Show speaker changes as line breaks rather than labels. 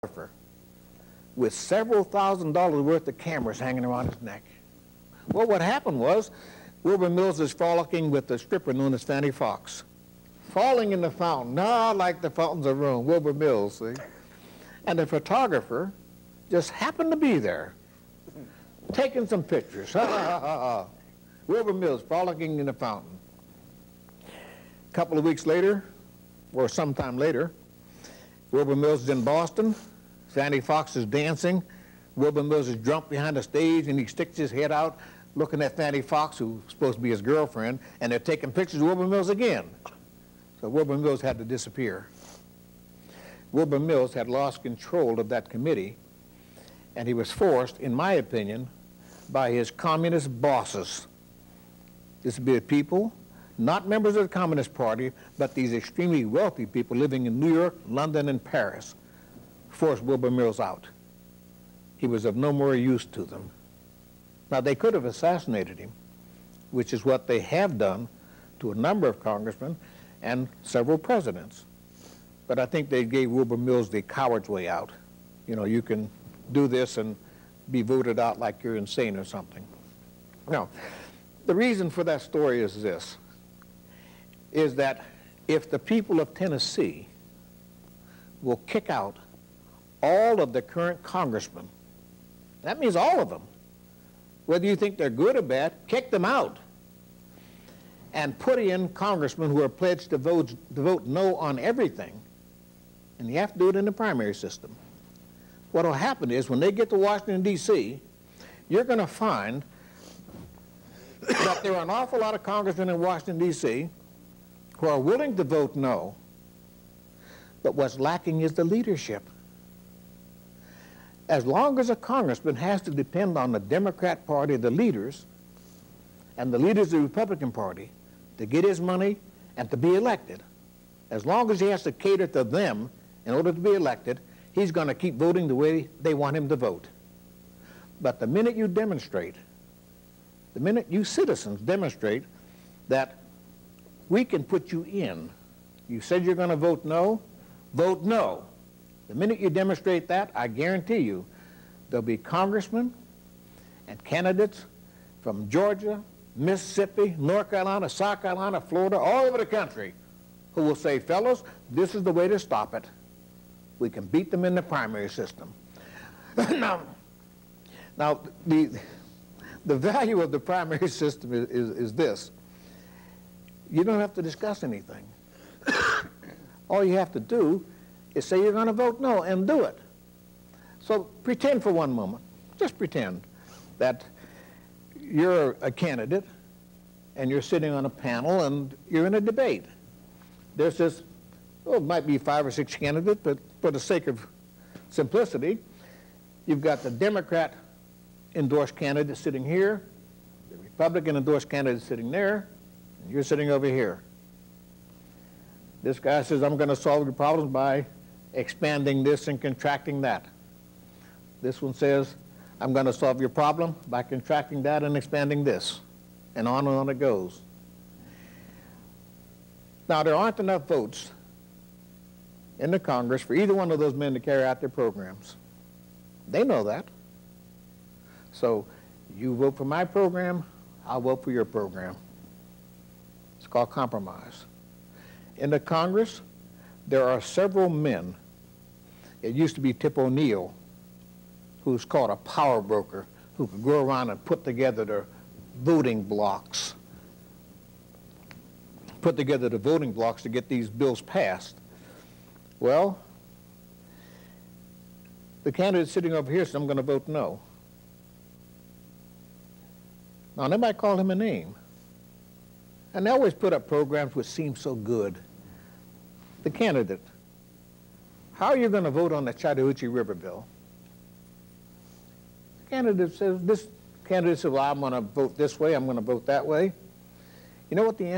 photographer with several $1,000s worth of cameras hanging around his neck. Well, what happened was Wilbur Mills is frolicking with a stripper known as Fanny Fox, falling in the fountain, not like the fountains of Rome, Wilbur Mills, see? And the photographer just happened to be there, taking some pictures. Wilbur Mills frolicking in the fountain. A couple of weeks later, or sometime later, Wilbur Mills is in Boston. Fanny Fox is dancing. Wilbur Mills is drunk behind the stage, and he sticks his head out looking at Fanny Fox, who's supposed to be his girlfriend, and they're taking pictures of Wilbur Mills again. So Wilbur Mills had to disappear. Wilbur Mills had lost control of that committee, and he was forced, in my opinion, by his communist bosses. This would be the people, not members of the Communist Party, but these extremely wealthy people living in New York, London, and Paris, forced Wilbur Mills out. He was of no more use to them. Now, they could have assassinated him, which is what they have done to a number of congressmen and several presidents. But I think they gave Wilbur Mills the coward's way out. You know, you can do this and be voted out like you're insane or something. Now, the reason for that story is this, is that if the people of Tennessee will kick out all of the current congressmen, that means all of them, whether you think they're good or bad, kick them out, and put in congressmen who are pledged to vote no on everything, and you have to do it in the primary system. What will happen is when they get to Washington, D.C., you're going to find that there are an awful lot of congressmen in Washington, D.C. who are willing to vote no, but what's lacking is the leadership. As long as a congressman has to depend on the Democrat Party, the leaders, and the leaders of the Republican Party to get his money and to be elected, as long as he has to cater to them in order to be elected, he's going to keep voting the way they want him to vote. But the minute you demonstrate, the minute you citizens demonstrate that we can put you in, you said you're going to vote no, vote no. The minute you demonstrate that, I guarantee you, there'll be congressmen and candidates from Georgia, Mississippi, North Carolina, South Carolina, Florida, all over the country who will say, fellows, this is the way to stop it. We can beat them in the primary system. Now, the value of the primary system is this. You don't have to discuss anything. All you have to do is say you're going to vote no and do it. So pretend for one moment, just pretend that you're a candidate and you're sitting on a panel and you're in a debate. There's this, well, it might be 5 or 6 candidates, but for the sake of simplicity, you've got the Democrat endorsed candidate sitting here, the Republican endorsed candidate sitting there, and you're sitting over here. This guy says, I'm going to solve your problems by expanding this and contracting that. This one says, I'm going to solve your problem by contracting that and expanding this. And on it goes. Now, there aren't enough votes in the Congress for either one of those men to carry out their programs. They know that. So you vote for my program, I'll vote for your program. It's called compromise. In the Congress, there are several men. It used to be Tip O'Neill, who's called a power broker, who could go around and put together the voting blocks. Put together the voting blocks to get these bills passed. Well, the candidate sitting over here says, I'm going to vote no. Now, they might call him a name. And they always put up programs which seem so good. The candidate, how are you going to vote on the Chattahoochee River bill? The candidate says, this candidate says, well, I'm going to vote this way, I'm going to vote that way. You know what the